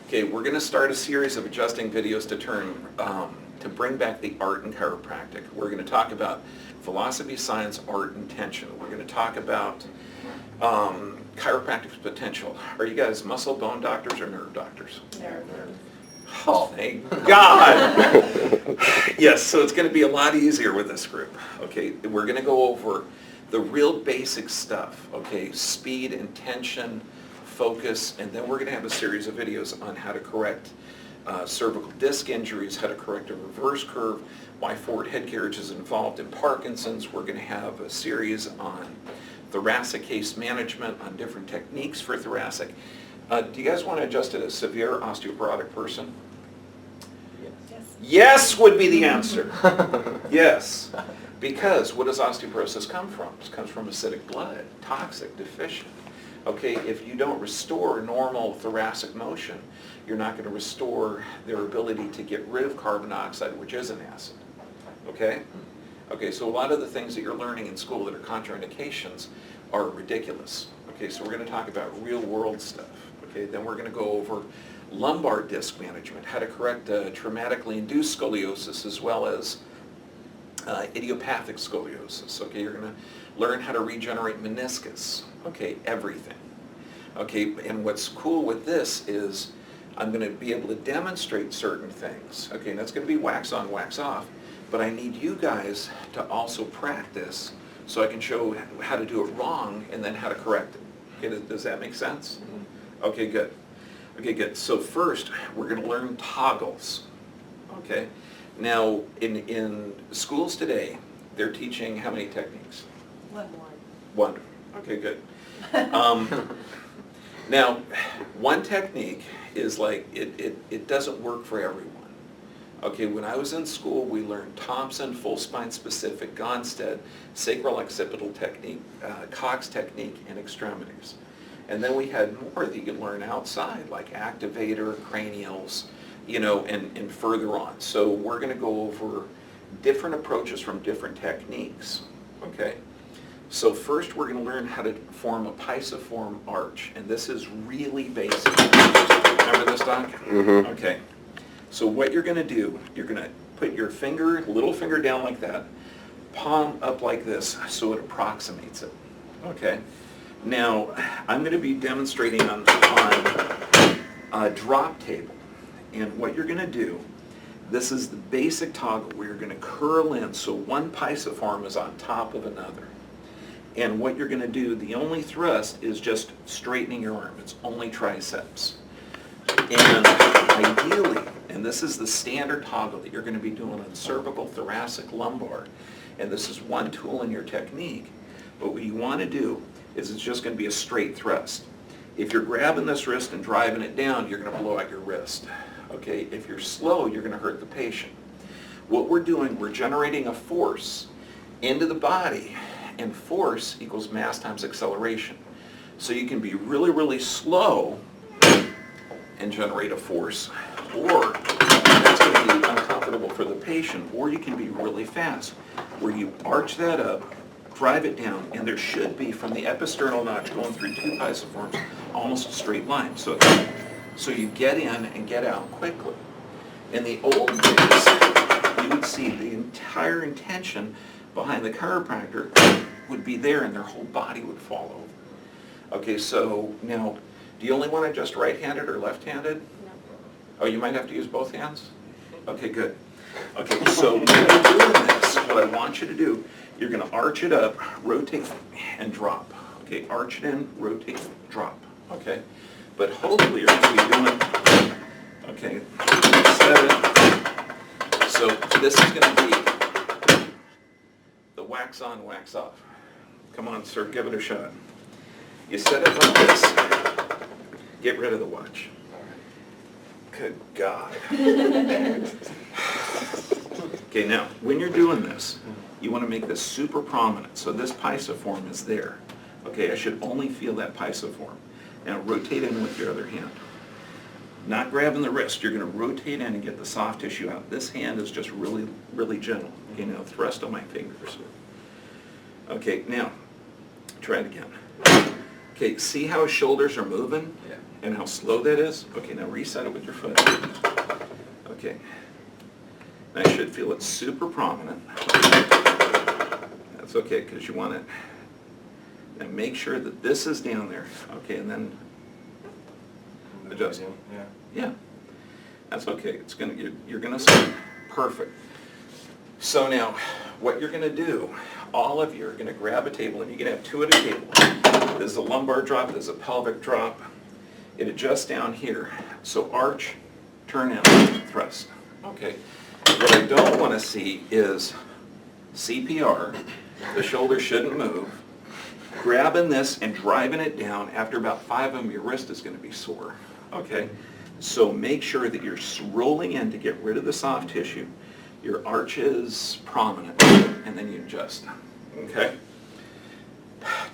Okay, we're going to start a series of adjusting videos to bring back the art in chiropractic. We're going to talk about philosophy, science, art, and tension. We're going to talk about chiropractic's potential. Are you guys muscle bone doctors or nerve doctors? Nerve. Oh, thank God. Yes, so it's going to be a lot easier with this group. Okay, we're going to go over the real basic stuff. Okay, speed and tension, focus, and then we're going to have a series of videos on how to correct cervical disc injuries, how to correct a reverse curve, why forward head carriage is involved in Parkinson's. We're going to have a series on thoracic case management, on different techniques for thoracic. Do you guys want to adjust to a severe osteoporotic person? Yes. Yes would be the answer. Yes. Because what does osteoporosis come from? It comes from acidic blood, toxic, deficient. Okay, if you don't restore normal thoracic motion, you're not going to restore their ability to get rid of carbon dioxide, which is an acid. Okay? Okay, so a lot of the things that you're learning in school that are contraindications are ridiculous. Okay, so we're going to talk about real world stuff. Okay, then we're going to go over lumbar disc management, how to correct traumatically induced scoliosis as well as idiopathic scoliosis. Okay, you're going to learn how to regenerate meniscus. Okay, everything. Okay, and what's cool with this is I'm going to be able to demonstrate certain things. Okay, and that's going to be wax on, wax off. But I need you guys to also practice so I can show how to do it wrong and then how to correct it. Okay, does that make sense? Mm-hmm. Okay, good. Okay, good. So first, we're going to learn toggles. Okay. Now, in schools today, they're teaching how many techniques? One. Okay, good. Now, one technique is like, it doesn't work for everyone. Okay, when I was in school, we learned Thompson, full spine specific, Gonstead, sacral occipital technique, Cox technique, and extremities. And then we had more that you could learn outside, like activator, cranials, you know, and further on. So we're going to go over different approaches from different techniques. Okay. So first we're going to learn how to form a pisiform arch, and this is really basic. Remember this, Doc? Mm-hmm. Okay. So what you're going to do, you're going to put your finger, little finger down like that, palm up like this so it approximates it. Okay. Now I'm going to be demonstrating on a drop table, and what you're going to do, this is the basic toggle where you're going to curl in so one pisiform is on top of another. And what you're going to do, the only thrust is just straightening your arm. It's only triceps. And ideally, and this is the standard toggle that you're going to be doing on cervical, thoracic, lumbar, and this is one tool in your technique, but what you want to do is it's just going to be a straight thrust. If you're grabbing this wrist and driving it down, you're going to blow out your wrist. Okay, if you're slow, you're going to hurt the patient. What we're doing, we're generating a force into the body, and force equals mass times acceleration. So you can be really, really slow and generate a force, or that's going to be uncomfortable for the patient, or you can be really fast, where you arch that up, drive it down, and there should be, from the episternal notch going through two pisiforms, almost a straight line. So you get in and get out quickly. In the old days, you would see the entire intention behind the chiropractor would be there and their whole body would fall over. Okay, so now, do you only want to adjust right-handed or left-handed? No. Oh, you might have to use both hands? Okay, good. Okay, so when you're doing this, what I want you to do, you're going to arch it up, rotate, and drop. Okay, arch it in, rotate, drop. Okay, but hopefully you're going to be doing, okay, set it. So this is going to be the wax on, wax off. Come on, sir, give it a shot. You set it like this. Get rid of the watch. Good God. Okay, now, when you're doing this, you want to make this super prominent. So this pisiform is there. Okay, I should only feel that pisiform. Now rotate in with your other hand. Not grabbing the wrist. You're going to rotate in and get the soft tissue out. This hand is just really, really gentle. Okay, now thrust on my fingers. Okay, now, try it again. Okay, see how his shoulders are moving? Yeah. And how slow that is? Okay, now reset it with your foot. Okay. I should feel it super prominent. That's okay, because you want it. Now make sure that this is down there. Okay, and then adjust. Yeah. Yeah. That's okay. It's gonna, you're gonna see. Perfect. So now, what you're gonna do, all of you are gonna grab a table, and you can have two at a table. There's a lumbar drop, there's a pelvic drop. It adjusts down here. So arch, turn out, thrust. Okay. What I don't want to see is CPR. The shoulder shouldn't move. Grabbing this and driving it down. After about 5 of them, your wrist is going to be sore. Okay. So make sure that you're rolling in to get rid of the soft tissue. Your arch is prominent, and then you adjust. Okay.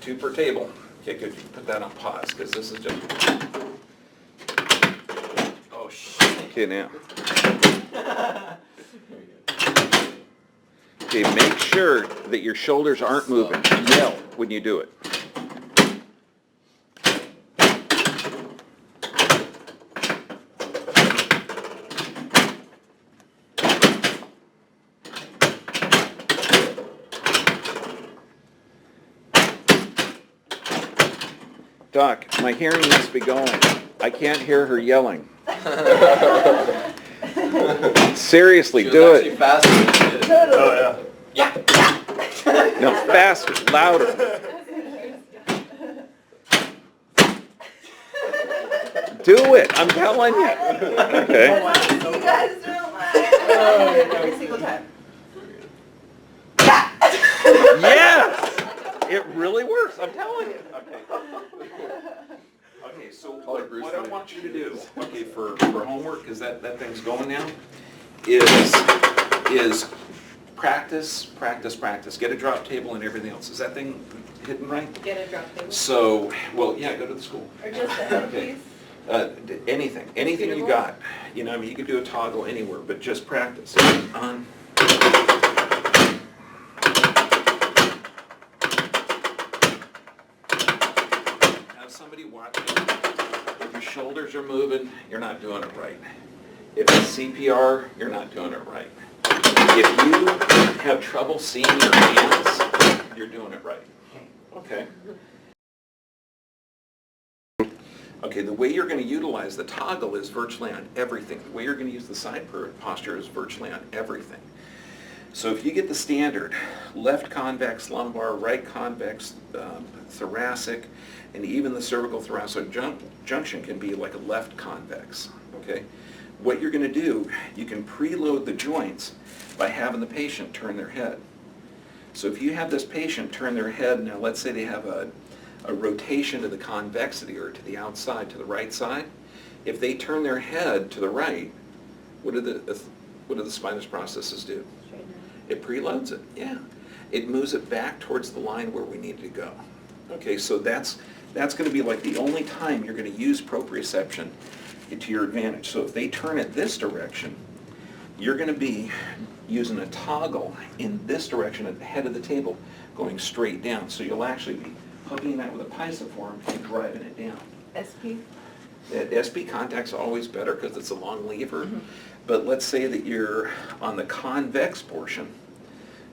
2 per table. Okay, good. You can put that on pause because this is just. Oh shit. Okay, now. Okay, make sure that your shoulders aren't moving. Yell when you do it. Doc, my hearing must be going. I can't hear her yelling. Seriously, do it. Faster than she did it. Oh, Yeah. No, faster, louder. Do it, I'm telling you. Okay. You guys don't laugh. Every single time. Yes! It really works, I'm telling you. Okay, so what I want you to do, okay, for homework, because that thing's going now, is practice. Get a drop table and everything else. Is that thing hitting right? Get a drop table. So, well, yeah, go to the school. Or just the head Okay. piece. Anything you Suitable? got. You know, I mean, you could do a toggle anywhere, but just practice. On. Have somebody watch you. If your shoulders are moving, you're not doing it right. If it's CPR, you're not doing it right. If you have trouble seeing your hands, you're doing it right. Okay. Okay, the way you're going to utilize the toggle is virtually on everything. The way you're going to use the side posture is virtually on everything. So if you get the standard left convex lumbar, right convex thoracic, and even the cervical thoracic junction can be like a left convex. Okay, what you're going to do, you can preload the joints by having the patient turn their head. So if you have this patient turn their head, now let's say they have a rotation to the convexity or to the outside, to the right side. If they turn their head to the right, what do the spinous processes do? It preloads it, yeah. It moves it back towards the line where we need to go. Okay, so that's going to be like the only time you're going to use proprioception to your advantage. So if they turn it this direction, you're going to be using a toggle in this direction at the head of the table, going straight down. So you'll actually be hooking that with a pisiform and driving it down. SP. That SP contact's always better because it's a long lever. Mm-hmm. But let's say that you're on the convex portion,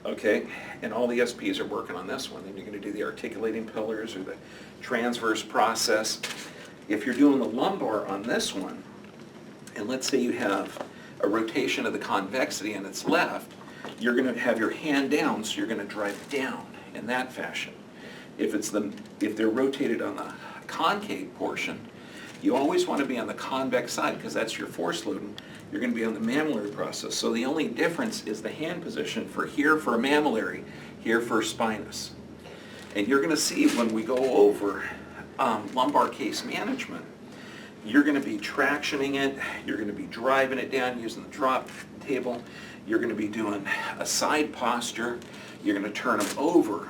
okay, and all the SPs are working on this one. Then you're going to do the articulating pillars or the transverse process. If you're doing the lumbar on this one, and let's say you have a rotation of the convexity and it's left, you're going to have your hand down, so you're going to drive down in that fashion. If they're rotated on the concave portion, you always want to be on the convex side because that's your force loading. You're going to be on the mammillary process. So the only difference is the hand position for here for a mammillary, here for spinous. And you're going to see when we go over lumbar case management, you're going to be tractioning it, you're going to be driving it down using the drop table, you're going to be doing a side posture, you're going to turn them over,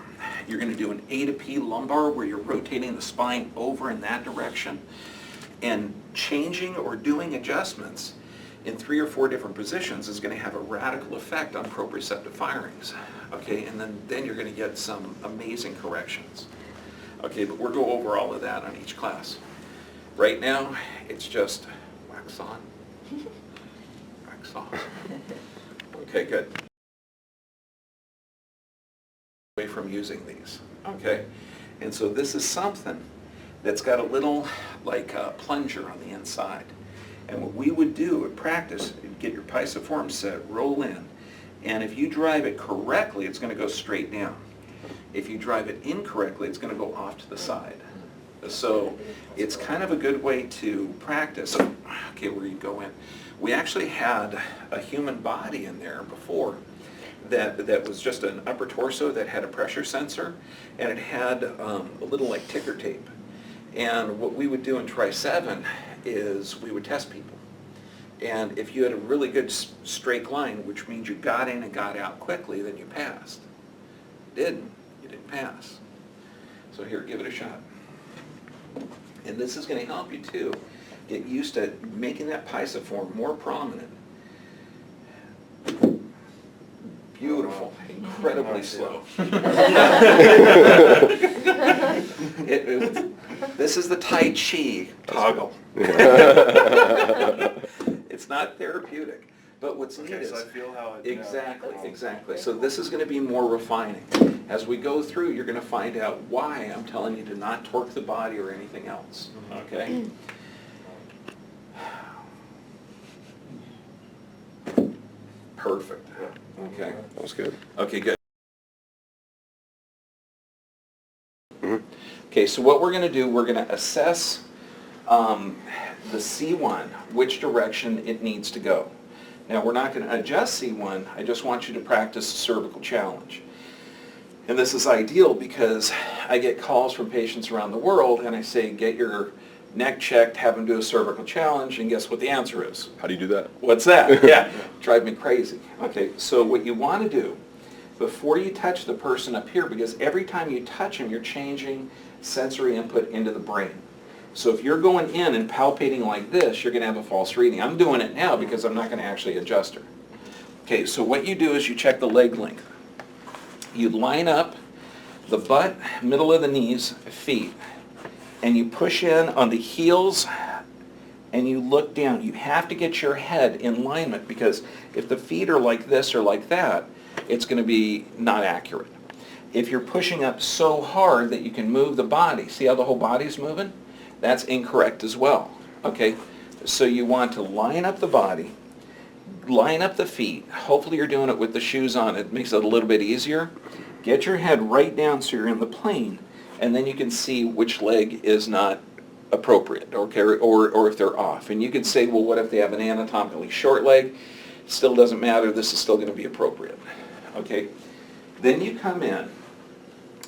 you're going to do an A to P lumbar where you're rotating the spine over in that direction, and changing or doing adjustments in 3 or 4 different positions is going to have a radical effect on proprioceptive firings. Okay, and then you're going to get some amazing corrections. Okay, but we'll go over all of that on each class. Right now, it's just wax on, wax off. Okay, good. Away from using these, okay? And so this is something that's got a little, like a plunger on the inside. And what we would do at practice, get your pisiform set, roll in, and if you drive it correctly, it's going to go straight down. If you drive it incorrectly, it's going to go off to the side. So it's kind of a good way to practice. Okay, where you go in. We actually had a human body in there before that was just an upper torso that had a pressure sensor, and it had a little like ticker tape. And what we would do in Tri 7 is we would test people. And if you had a really good straight line, which means you got in and got out quickly, then you passed. You didn't pass. So here, give it a shot. And this is going to help you too. Get used to making that pisiform more prominent. Beautiful, incredibly slow. This is the Tai Chi toggle. It's not therapeutic, but what's neat is... so I feel how it... Exactly. So this is going to be more refining. As we go through, you're going to find out why I'm telling you to not torque the body or anything else, okay? Perfect. Okay. That was good. Okay, good. Okay, so what we're going to do, we're going to assess the C1, which direction it needs to go. Now, we're not going to adjust C1, I just want you to practice the cervical challenge. And this is ideal because I get calls from patients around the world and I say, get your neck checked, have them do a cervical challenge, and guess what the answer is? How do you do that? What's that? Yeah, drive me crazy. Okay, so what you want to do, before you touch the person up here, because every time you touch them, you're changing sensory input into the brain. So if you're going in and palpating like this, you're going to have a false reading. I'm doing it now because I'm not going to actually adjust her. Okay, so what you do is you check the leg length. You line up the butt, middle of the knees, feet, and you push in on the heels and you look down. You have to get your head in alignment because if the feet are like this or like that, it's going to be not accurate. If you're pushing up so hard that you can move the body, see how the whole body's moving? That's incorrect as well. Okay, so you want to line up the body, line up the feet. Hopefully you're doing it with the shoes on. It makes it a little bit easier. Get your head right down so you're in the plane, and then you can see which leg is not appropriate, okay, or if they're off. And you could say, well, what if they have an anatomically short leg? Still doesn't matter. This is still going to be appropriate. Okay. Then you come in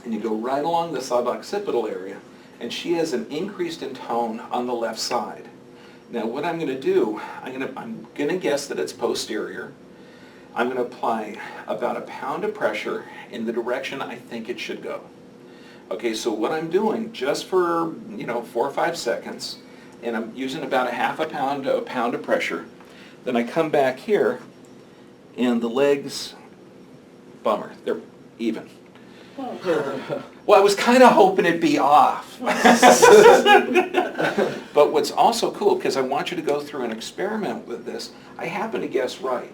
and you go right along the suboccipital area, and she has an increased in tone on the left side. Now what I'm going to do, I'm going to guess that it's posterior. I'm going to apply about 1 pound of pressure in the direction I think it should go. Okay, so what I'm doing, just for 4 or 5 seconds, and I'm using about a pound of pressure, then I come back here, and the legs, bummer, they're even. Well, I was kind of hoping it'd be off. But what's also cool, because I want you to go through an experiment with this, I happen to guess right.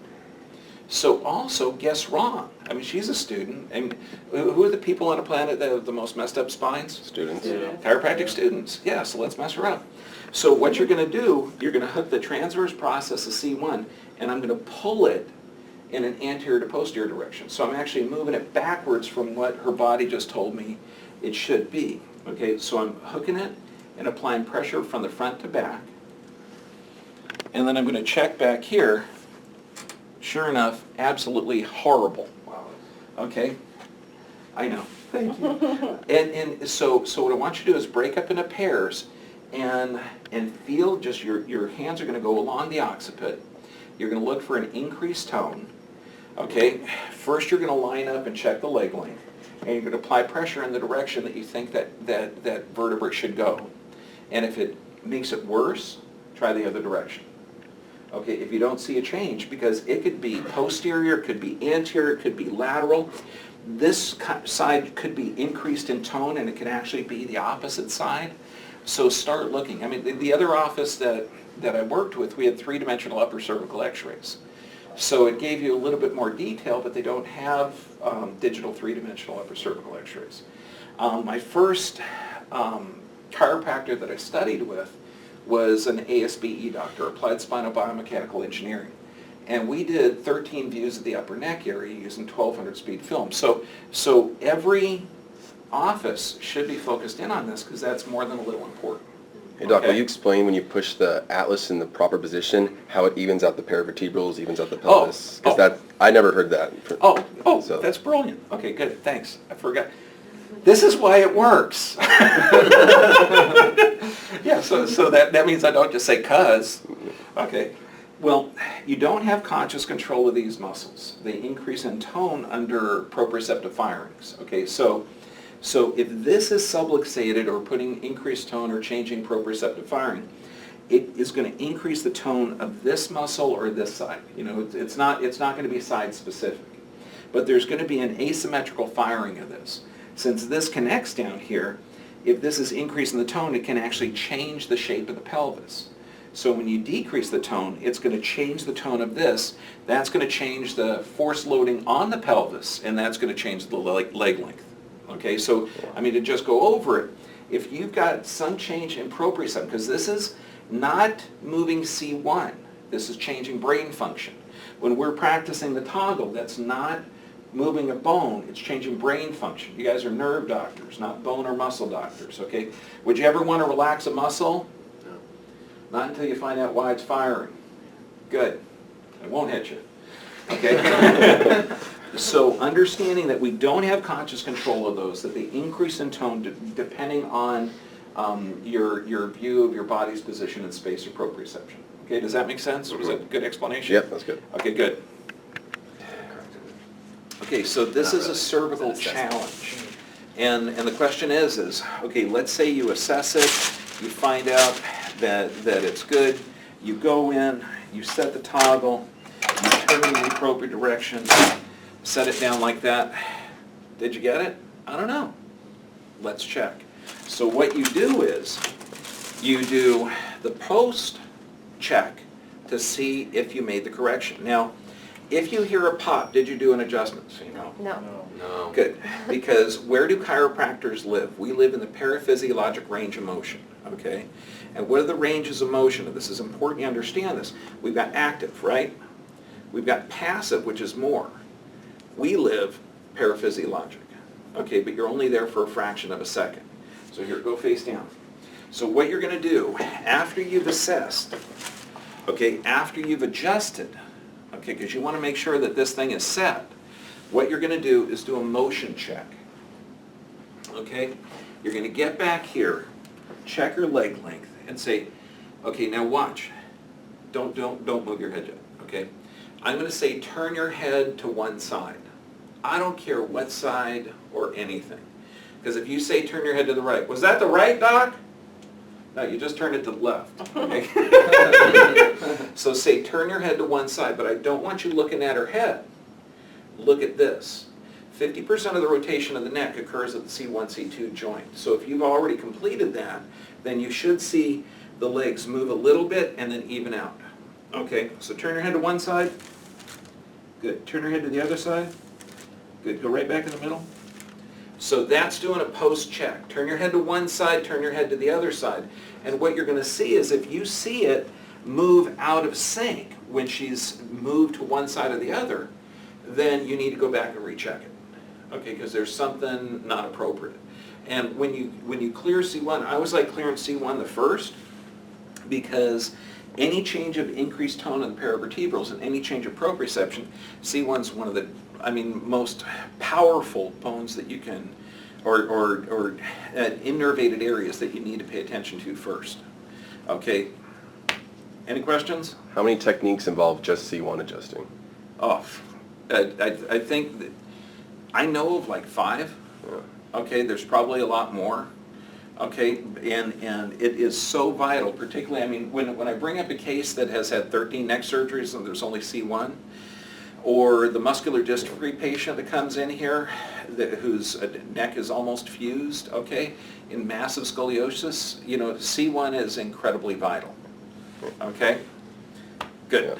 So also guess wrong. I mean, she's a student. And who are the people on the planet that have the most messed up spines? Students. Yeah. Chiropractic students. Yeah, so let's mess her up. So what you're going to do, you're going to hook the transverse process of C1, and I'm going to pull it in an anterior to posterior direction. So I'm actually moving it backwards from what her body just told me it should be. Okay, so I'm hooking it and applying pressure from the front to back. And then I'm going to check back here. Sure enough, absolutely horrible. Wow. Okay? I know. Thank you. And so what I want you to do is break up into pairs and feel just your hands are going to go along the occiput. You're going to look for an increased tone. Okay? First you're going to line up and check the leg length. And you're going to apply pressure in the direction that you think that vertebrae should go. And if it makes it worse, try the other direction. Okay, if you don't see a change, because it could be posterior, it could be anterior, it could be lateral. this side could be increased in tone, and it could actually be the opposite side. So start looking. I mean, the other office that I worked with, we had three-dimensional upper cervical x-rays. So it gave you a little bit more detail, but they don't have digital three-dimensional upper cervical x-rays. My first chiropractor that I studied with was an ASBE doctor, Applied Spinal Biomechanical Engineering. And we did 13 views of the upper neck area using 1200 speed film. So every office should be focused in on this because that's more than a little important. Hey Doc, Okay. will you explain when you push the atlas in the proper position, how it evens out the paravertebrals, evens out the pelvis? Because that, I never heard that. So- That's brilliant. Okay, good, thanks. I forgot. This is why it works. Yeah, so that means I don't just say "cuz." Okay. Well, you don't have conscious control of these muscles. They increase in tone under proprioceptive firings. Okay, so if this is subluxated or putting increased tone or changing proprioceptive firing, it is going to increase the tone of this muscle or this side. You know, it's not going to be side specific, but there's going to be an asymmetrical firing of this. Since this connects down here, if this is increasing the tone, it can actually change the shape of the pelvis. So when you decrease the tone, it's going to change the tone of this. That's going to change the force loading on the pelvis, and that's going to change the leg length. Okay, so I mean, to just go over it, if you've got some change in proprioception, because this is not moving C1, this is changing brain function. When we're practicing the toggle, that's not moving a bone, it's changing brain function. You guys are nerve doctors, not bone or muscle doctors, okay? Would you ever want to relax a muscle? No. Not until you find out why it's firing. Good. It won't hit you. Okay? So understanding that we don't have conscious control of those, that they increase in tone depending on your view of your body's position in space or proprioception. Okay, does that make sense? Was that a good explanation? Yep, that's good. Okay, good. Okay, so this is a cervical challenge. And the question is, okay, let's say you assess it, you find out that it's good, you go in, you set the toggle, you turn in the appropriate direction, set it down like that. Did you get it? I don't know. Let's check. So what you do is, you do the post check to see if you made the correction. Now, if you hear a pop, did you do an adjustment? So you know. No. No. Good, because where do chiropractors live? We live in the paraphysiologic range of motion, okay? And what are the ranges of motion? And this is important you understand this. We've got active, right? We've got passive, which is more. We live paraphysiologic, okay? But you're only there for a fraction of a second. So here, go face down. So what you're going to do, after you've assessed, okay, after you've adjusted, okay, because you want to make sure that this thing is set, what you're going to do is do a motion check. Okay? You're going to get back here, check your leg length, and say, okay, now watch. Don't move your head yet, okay? I'm going to say turn your head to one side. I don't care what side or anything. Because if you say turn your head to the right, was that the right, Doc? No, you just turned it to the left. Okay? So say turn your head to one side, but I don't want you looking at her head. Look at this. 50% of the rotation of the neck occurs at the C1, C2 joint. So if you've already completed that, then you should see the legs move a little bit and then even out. Okay, so turn your head to one side. Good. Turn your head to the other side. Good. Go right back in the middle. So that's doing a post check. Turn your head to one side, turn your head to the other side. And what you're going to see is if you see it move out of sync when she's moved to one side or the other, then you need to go back and recheck it. Okay, because there's something not appropriate. And when you clear C1, I always like clearing C1 the first, because any change of increased tone in the paravertebrals and any change of proprioception, C1's one of the, most powerful bones that you can, or innervated areas that you need to pay attention to first. Okay, any questions? How many techniques involve just C1 adjusting? Oh, I think that I know of like 5. Yeah. Okay, there's probably a lot more. Okay, and it is so vital, particularly, when I bring up a case that has had 13 neck surgeries and there's only C1, or the muscular dystrophy patient that comes in here whose neck is almost fused, okay, in massive scoliosis, you know, C1 is incredibly vital, okay? Good.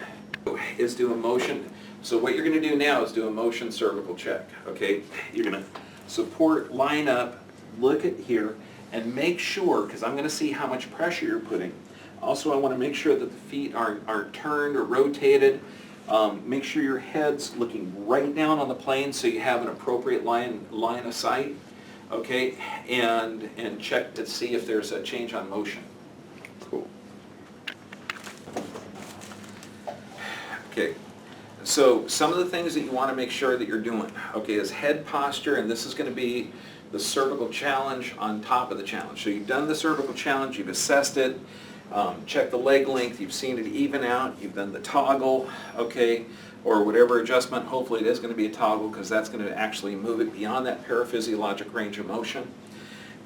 Is do a motion. So what you're going to do now is do a motion cervical check, okay? You're going to support, line up, look at here, and make sure, because I'm going to see how much pressure you're putting. Also, I want to make sure that the feet aren't turned or rotated. Make sure your head's looking right down on the plane so you have an appropriate line of sight, okay? And check to see if there's a change on motion. Cool. Okay, so some of the things that you want to make sure that you're doing, okay, is head posture, and this is going to be the cervical challenge on top of the challenge. So you've done the cervical challenge, you've assessed it, checked the leg length, you've seen it even out, you've done the toggle, okay, or whatever adjustment. Hopefully it is going to be a toggle because that's going to actually move it beyond that paraphysiologic range of motion.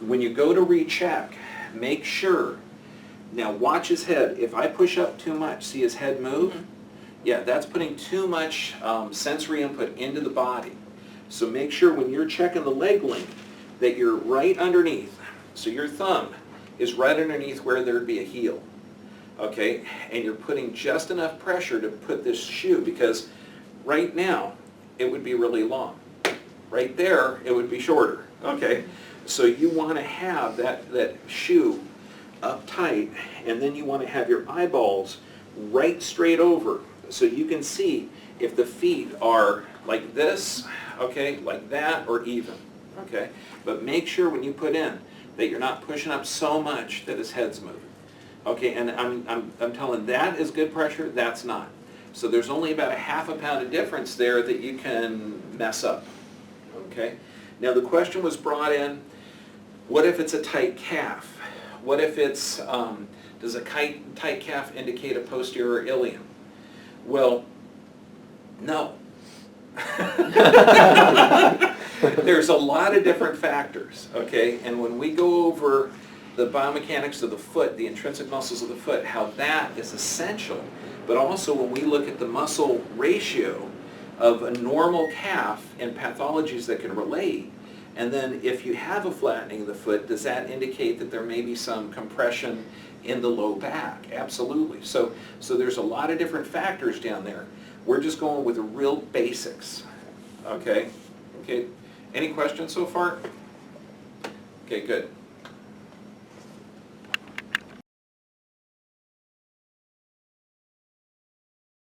When you go to recheck, make sure, now watch his head. If I push up too much, see his head move? Yeah, that's putting too much sensory input into the body. So make sure when you're checking the leg length that you're right underneath. So your thumb is right underneath where there'd be a heel. Okay, and you're putting just enough pressure to put this shoe, because right now it would be really long. Right there it would be shorter. Okay, so you want to have that shoe up tight, and then you want to have your eyeballs right straight over, so you can see if the feet are like this, okay, like that, or even, okay? But make sure when you put in that you're not pushing up so much that his head's moving. Okay, and I'm telling that is good pressure, that's not. So there's only about a half a pound of difference there that you can mess up, okay? Now the question was brought in, what if it's a tight calf? What if it's, does a tight calf indicate a posterior ilium? Well, no. There's a lot of different factors, okay? And when we go over the biomechanics of the foot, the intrinsic muscles of the foot, how that is essential, but also when we look at the muscle ratio of a normal calf and pathologies that can relate, and then if you have a flattening of the foot, does that indicate that there may be some compression in the low back? Absolutely. So there's a lot of different factors down there. We're just going with the real basics. Okay? Okay. Any questions so far? Okay, good.